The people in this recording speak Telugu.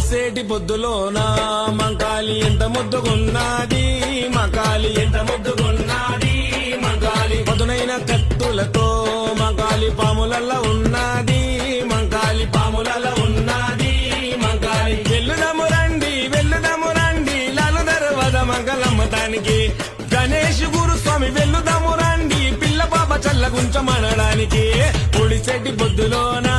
పొడిసేటి పొద్దులోన మంకాలి ఎంత ముద్దుగున్నది, మంకాలి ఎంత ముద్దుగున్నది, మంకాలి పదునైన కత్తులతో మంకాలి పాములల్ల ఉన్నది, మంకాలి పాములల్ల ఉన్నది, మంకాలి వెల్లుదము రండి లాలు దర్వాజ మంగళమ్మతానికి, గణేష్ గురుస్వామి వెల్లుదము రండి పిల్ల పాప చల్లగుంచమనడానికి, పొడిసేటి పొద్దులోనా